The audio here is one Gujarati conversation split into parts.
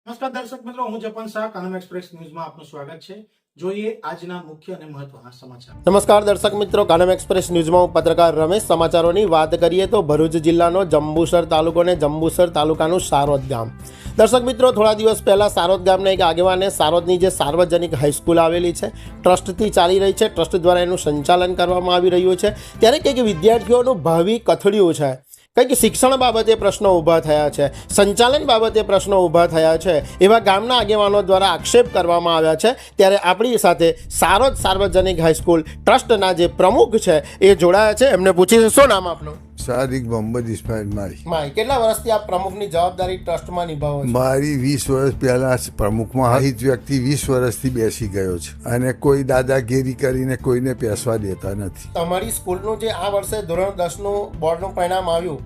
નમસ્કાર દર્શક મિત્રો, હું જપન શાહ, કાનમ એક્સપ્રેસ ન્યૂઝમાં આપનું સ્વાગત છે. જોઈએ આજના મુખ્ય અને મહત્વના સમાચાર. નમસ્કાર દર્શક મિત્રો, કાનમ એક્સપ્રેસ ન્યૂઝમાં હું પત્રકાર રમેશ. સમાચારોની વાત કરીએ તો ભરૂચ જિલ્લાનો જંબુસર તાલુકો અને જંબુસર તાલુકાનું સારોદ ગામ. દર્શક મિત્રો, થોડા દિવસ પહેલા સારોદ ગામના એક આગેવાને સારોદની જે સાર્વજનિક હાઈસ્કૂલ આવેલી છે, ટ્રસ્ટથી ચાલી રહી છે, ટ્રસ્ટ દ્વારા એનું સંચાલન કરવામાં આવી રહ્યું છે, ત્યારે કંઈક વિદ્યાર્થીઓનું ભાવિ કથળ્યું છે. કંઈક શિક્ષણ બાબતે પ્રશ્નો ઊભા થયા છે, સંચાલન બાબતે પ્રશ્નો ઊભા થયા છે, એવા ગામના આગેવાનો દ્વારા આક્ષેપ કરવામાં આવ્યા છે. ત્યારે આપણી સાથે સારોદ સાર્વજનિક હાઈસ્કૂલ ટ્રસ્ટના જે પ્રમુખ છે એ જોડાયા છે. એમને પૂછીશું, શું નામ આપનું? સાદિક મોહમ્મદ ઇસ્માઇલ મારી. કેટલા વર્ષથી આપ પ્રમુખની જવાબદારી ટ્રસ્ટમાં નિભાવો છો? મારી 20 વર્ષ પહેલા પ્રમુખમાં હિત વ્યક્તિ 20 વર્ષથી બેસી ગયો છે અને કોઈ દાદાગીરી કરીને કોઈને પેસવા દેતા નથી. તમારી સ્કૂલનું જે આ વર્ષે ધોરણ 10 નું બોર્ડનું પરિણામ આવ્યું,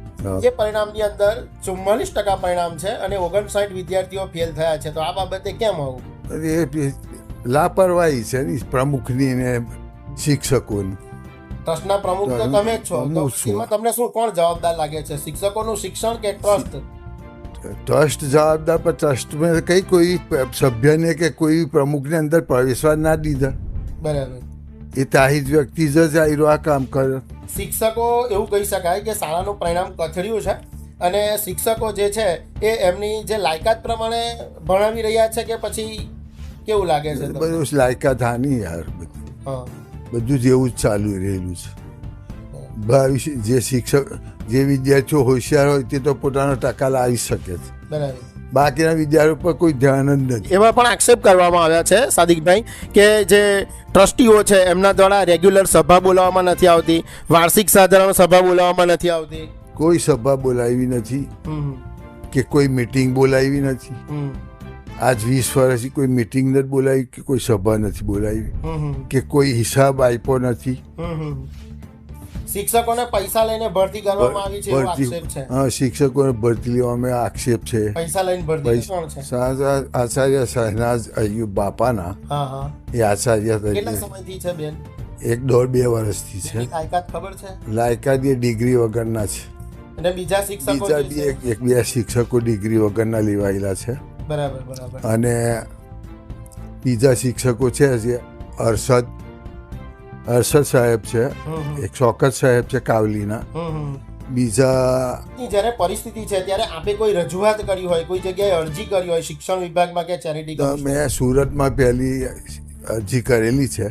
એ પરિણામની અંદર 44% પરિણામ છે અને 59 વિદ્યાર્થીઓ ફેલ થયા છે. તો આ બાબતે કેમ આવું? એ લાપરવાહી છે ને પ્રમુખની ને શિક્ષકોની. ટ્રસ્ટના પ્રમુખ તો તમે જ છો, તો એમાં તમને શું કોણ જવાબદાર લાગે છે, શિક્ષકોનું શિક્ષણ કે ટ્રસ્ટ? ટ્રસ્ટ જવાબદાર, પણ ટ્રસ્ટમાં કઈ કોઈ સભ્યને કે કોઈ પ્રમુખને અંદર પ્રવેશવા ના દીધા. બરાબર. એ તાહિદ વ્યક્તિ જ આ કામ કરે. શિક્ષકો એવું કહી શકાય કે શાળાનું પરિણામ કથળ્યું છે અને શિક્ષકો જે છે એ એમની જે લાયકાત પ્રમાણે ભણાવી રહ્યા છે કે પછી કેવું લાગે છે? બધું લાયકાત હાની યાર, હા, બધું જેવું જ ચાલુ રહેલું છે. ભવિષ્ય જે શિક્ષક જે વિદ્યાર્થીઓ હોશિયાર હોય તે તો પોતાનો ટકા લાવી શકે છે, બરાબર. બાકીના વિદ્યાર્થીઓ પર કોઈ ધ્યાન જ નથી. એમાં પણ આક્ષેપ કરવામાં આવ્યા છે સાદિકભાઈ કે જે ટ્રસ્ટીઓ છે એમના દ્વારા રેગ્યુલર સભા બોલાવવામાં નથી આવતી, વાર્ષિક સાધારણ સભા બોલાવવામાં નથી આવતી, કોઈ સભા બોલાવી નથી કે કોઈ મીટિંગ બોલાવી નથી. આજ 20 વર્ષથી કોઈ મીટિંગ નથી બોલાવી કે કોઈ સભા નથી બોલાવી કે કોઈ હિસાબ આપ્યો નથી. શિક્ષકોને પૈસા લઈને ભરતી કરવામાં આવી છે એવો આક્ષેપ છે. હા, શિક્ષકોને ભરતી લેવામાં આક્ષેપ છે. પૈસા લઈને ભરતી કોણ છે? આચાર્ય શહેનાઝ અયુબ બાપાના. હા હા. એ આચાર્ય કેટલા સમયથી છે બેન? 1.5-2 વર્ષથી છે. લાયકાત ખબર છે? લાયકાત એ ડિગ્રી વગરના છે. અને બીજા શિક્ષકો બીજા બે શિક્ષકો ડિગ્રી વગરના લેવાયેલા છે. બરાબર બરાબર. અને બીજા શિક્ષકો છે જે અરશદ સાહેબ છે, એક શોકત સાહેબ છે કાવલીના. બીજા જ્યારે પરિસ્થિતિ છે ત્યારે આપે કોઈ રજૂઆત કરી હોય, કોઈ જગ્યાએ અરજી કરી હોય શિક્ષણ વિભાગમાં કે ચેરિટી? મેં સુરતમાં પહેલી અરજી કરેલી છે,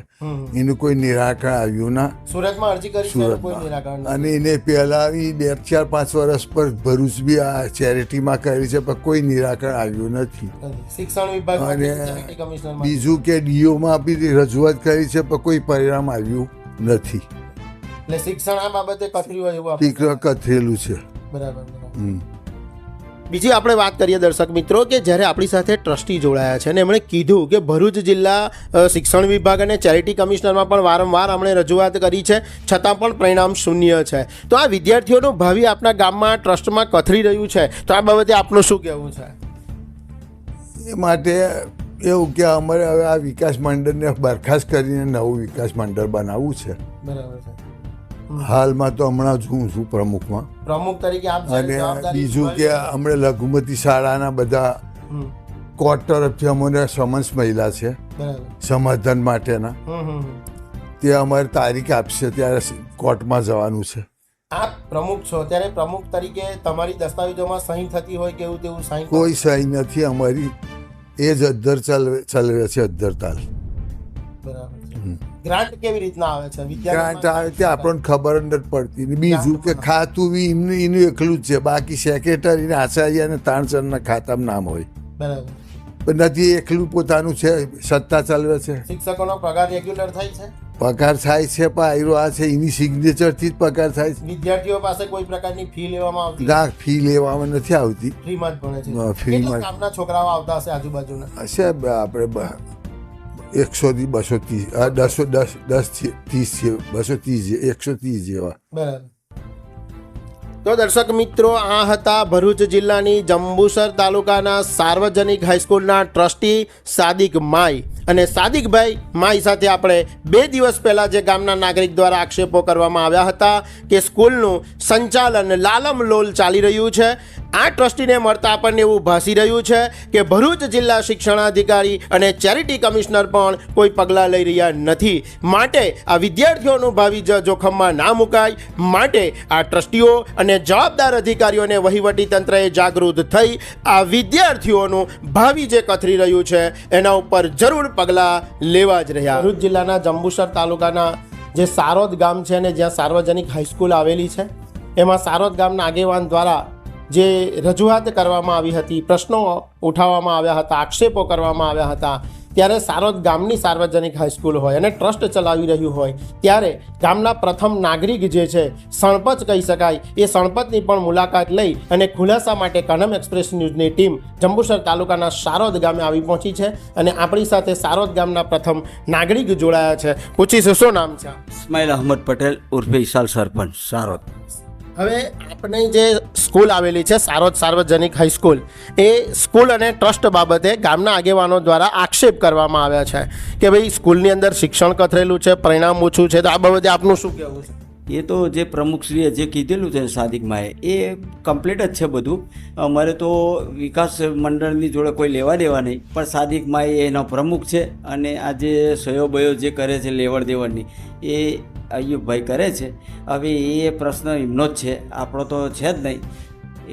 એનું કોઈ નિરાકરણ આવ્યું ના. સુરતમાં અરજી કરી છે, કોઈ નિરાકરણ? અને એને પહેલા 2-4-5 વર્ષ પર ભરૂચ બી આ ચેરિટીમાં કરી છે, પણ કોઈ નિરાકરણ આવ્યું નથી. શિક્ષણ વિભાગ અને બીજું કે ડીઓમાં બી રજૂઆત કરી છે, પણ કોઈ પરિણામ આવ્યું નથી. એટલે શિક્ષણ આ બાબતે કથળ્યું એવું કથરેલું છે. બરાબર. બીજી આપણે વાત કરીએ દર્શક મિત્રો કે જ્યારે આપણી સાથે ટ્રસ્ટી જોડાયા છે અને એમણે કીધું કે ભરૂચ જિલ્લા શિક્ષણ વિભાગ અને ચેરિટી કમિશનરમાં પણ વારંવાર અમણે રજૂઆત કરી છે, છતાં પણ પરિણામ શૂન્ય છે. તો આ વિદ્યાર્થીઓનું ભાવિ આપણા ગામમાં ટ્રસ્ટમાં કથળી રહ્યું છે, તો આ બાબતે આપનું શું કહેવું છે? એ માટે એવું કે અમારે હવે આ વિકાસ મંડળને બરખાસ્ત કરીને નવું વિકાસ મંડળ બનાવવું છે. બરાબર છે. હાલમાં તો હમણાં જ હું છું પ્રમુખમાં. પ્રમુખ તરીકે આપ અને બીજું કે અમને લઘુમતી શાળાના બધા કોર્ટ તરફથી અમને સમન્સ મળેલા છે સમાધાન માટેના. તે અમારે તારીખ આપશે ત્યારે કોર્ટમાં જવાનું છે. આપ પ્રમુખ છો ત્યારે પ્રમુખ તરીકે તમારી દસ્તાવેજોમાં સહી થતી હોય કે એવું તેવું સહી? કોઈ સહી નથી અમારી, એ જ અધ્ધર ચલવે છે, અધ્ધર તાલ. બરાબર. ગ્રાન્ટ કેવી રીતના આવે છે? ગ્રાન્ટ આવે તે આપણને ખબર જ નથી પડતી. બીજું કે ખાતું બી એનું એકલું જ છે, બાકી સેક્રેટરી ને આચાર્ય અને તાણચંદના ખાતામાં નામ હોય. બરાબર. પણ નથી, એકલું પોતાનું છે, સત્તા ચાલવે છે. શિક્ષકોનો પગાર રેગ્યુલર થાય છે? પગાર થાય છે, પણ આયરો આ છે એની સિગ્નેચરથી જ પગાર થાય છે. વિદ્યાર્થીઓ પાસે કોઈ પ્રકારની ફી લેવામાં આવતી? ના, ફી લેવામાં નથી આવતી. ફ્રીમાં જ ભણે છે. ફ્રીમાં. ગામના છોકરાઓ આવતા હશે આજુબાજુના? હશે આપણે 100 થી 230, 130 જેવા. બરાબર. તો દર્શક મિત્રો, આ હતા ભરૂચ જિલ્લાની જંબુસર તાલુકાના સાર્વજનિક હાઈસ્કૂલના ટ્રસ્ટી સાદિક માઈ અને સાદિકભાઈ માઈ સાથે આપણે 2 દિવસ પહેલાં જે ગામના નાગરિક દ્વારા આક્ષેપો કરવામાં આવ્યા હતા કે સ્કૂલનું સંચાલન લાલમ લોલ ચાલી રહ્યું છે, આ ટ્રસ્ટીને મળતા આપણને એવું ભાસી રહ્યું છે કે ભરૂચ જિલ્લા શિક્ષણાધિકારી અને ચેરિટી કમિશનર પણ કોઈ પગલાં લઈ રહ્યા નથી. માટે આ વિદ્યાર્થીઓનું ભાવિ જોખમમાં ના મુકાય માટે આ ટ્રસ્ટીઓ અને જવાબદાર અધિકારીઓને વહીવટી તંત્રએ જાગૃત થઈ આ વિદ્યાર્થીઓનું ભાવિ જે કથરી રહ્યું છે એના ઉપર જરૂર પગલાં લેવા જ રહ્યા. ભરૂચ જિલ્લાના જંબુસર તાલુકાના જે સારોદ ગામ છે અને જ્યાં સાર્વજનિક હાઈસ્કૂલ આવેલી છે, એમાં સારોદ ગામના આગેવાન દ્વારા જે રજૂઆત કરવામાં આવી હતી, પ્રશ્નો ઉઠાવવામાં આવ્યા હતા, આક્ષેપો કરવામાં આવ્યા હતા, ત્યારે સારોદ ગામની સાર્વજનિક હાઈસ્કૂલ હોય અને ટ્રસ્ટ ચલાવી રહ્યું હોય ત્યારે ગામના પ્રથમ નાગરિક જે છે, સણપત કહી શકાય, એ સણપતની પણ મુલાકાત લઈ અને ખુલાસા માટે કનમ એક્સપ્રેસ ન્યૂઝની ટીમ જંબુસર તાલુકાના સારોદ ગામે આવી પહોંચી છે અને આપણી સાથે સારોદ ગામના પ્રથમ નાગરિક જોડાયા છે. પૂછીશું શું નામ છે? ઇસ્માઇલ અહમદ પટેલ ઉર્ફે ઇસાલ સરપંચ સારોદ. હવે આપણે જે સ્કૂલ આવેલી છે સારોદ સાર્વજનિક હાઈસ્કૂલ, એ સ્કૂલ અને ટ્રસ્ટ બાબતે ગામના આગેવાનો દ્વારા આક્ષેપ કરવામાં આવ્યા છે કે ભાઈ સ્કૂલની અંદર શિક્ષણ કથરેલું છે, પરિણામ ઓછું છે, તો આ બાબતે આપનું શું કહેવું છે? એ તો જે પ્રમુખશ્રીએ જે કીધેલું છે સાદિકમાએ એ કમ્પ્લીટ જ છે બધું. અમારે તો વિકાસ મંડળની જોડે કોઈ લેવા દેવા નહીં, પણ સાદિકમાએ એનો પ્રમુખ છે અને આ જે સહયો બયો જે કરે છે લેવડ દેવડની એ અયુબભાઈ કરે છે. હવે એ પ્રશ્ન એમનો જ છે, આપણો તો છે જ નહીં.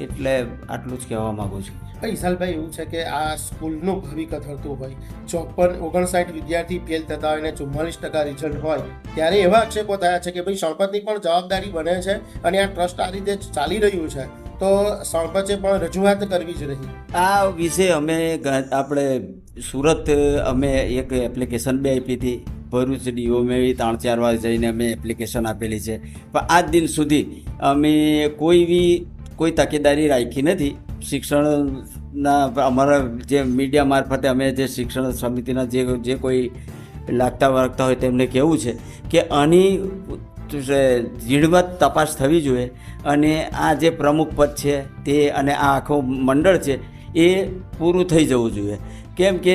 એટલે આટલું જ કહેવા માગું છું. ઈશાલભાઈ, એવું છે કે આ સ્કૂલનું ભાવિ કથળતું હોય, 59 વિદ્યાર્થી ફેલ થતા હોય અને 44% રિઝલ્ટ હોય, ત્યારે એવા આક્ષેપો થયા છે કે ભાઈ સણપતની પણ જવાબદારી બને છે અને આ ટ્રસ્ટ આ રીતે ચાલી રહ્યું છે તો સણપતે પણ રજૂઆત કરવી જ રહી. આ વિશે અમે આપણે સુરત અમે એક એપ્લિકેશન બી આપી હતી, ભરૂચ ડીઓમાં 3-4 વાર જઈને અમે એપ્લિકેશન આપેલી છે, પણ આજ દિન સુધી અમે કોઈ તકેદારી રાખી નથી. શિક્ષણના અમારા જે મીડિયા મારફતે અમે જે શિક્ષણ સમિતિના જે કોઈ લાગતા વળગતા હોય તેમને કહેવું છે કે આની ઝીણવટ તપાસ થવી જોઈએ અને આ જે પ્રમુખ પદ છે તે અને આ આખું મંડળ છે એ પૂરું થઈ જવું જોઈએ. કેમ કે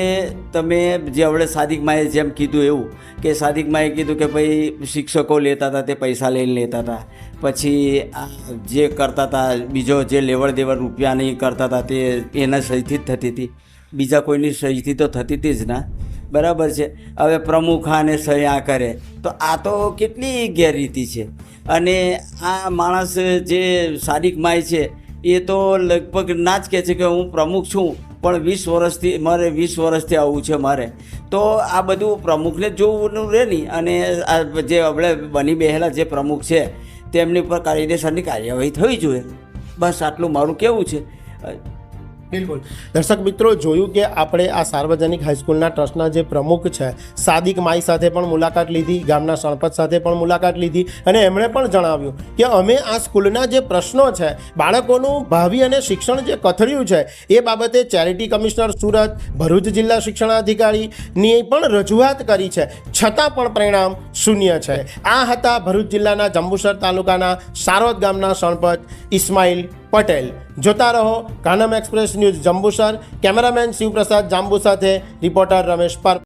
તમે જે આપણે સાદિકમાએ જેમ કીધું એવું કે સાદિકમાએ કીધું કે ભાઈ શિક્ષકો લેતા હતા તે પૈસા લઈને લેતા હતા, પછી આ જે કરતા હતા બીજો જે લેવડ દેવડ રૂપિયા નહીં કરતા હતા તે એના સહીથી જ થતી હતી, બીજા કોઈની સહીથી તો થતી હતી જ ના. બરાબર છે. હવે પ્રમુખ આને સહી આ કરે તો આ તો કેટલી ગેરરીતિ છે. અને આ માણસ જે સાદિકમાય છે એ તો લગભગ ના જ કહે છે કે હું પ્રમુખ છું, પણ 20 વર્ષથી મારે 20 વર્ષથી આવું છે મારે. તો આ બધું પ્રમુખને જોવું રહે નહીં અને આ જે આપણે બની બેહેલા જે પ્રમુખ છે તેમની ઉપર કાયદેસરની કાર્યવાહી થવી જોઈએ. બસ આટલું મારું કહેવું છે. બિલકુલ. દર્શક મિત્રો, જોયું કે આપણે આ સાર્વજનિક હાઈસ્કૂલના ટ્રસ્ટના જે પ્રમુખ છે સાદિક માઈ સાથે પણ મુલાકાત લીધી, ગામના સરપંચ સાથે પણ મુલાકાત લીધી અને એમણે પણ જણાવ્યું કે અમે આ સ્કૂલના જે પ્રશ્નો છે, બાળકોનું ભાવિ અને શિક્ષણ જે કથળ્યું છે એ બાબતે ચેરિટી કમિશનર સુરત, ભરૂચ જિલ્લા શિક્ષણાધિકારીની પણ રજૂઆત કરી છે, છતાં પણ પરિણામ શૂન્ય છે. આ હતા ભરૂચ જિલ્લાના જંબુસર તાલુકાના સારોદ ગામના સરપંચ ઇસ્માઇલ પટેલ. જોતા રહો Kanam express news Jambusar. Cameraman Shivprasad Jambu સાથે રિપોર્ટર રમેશ પર.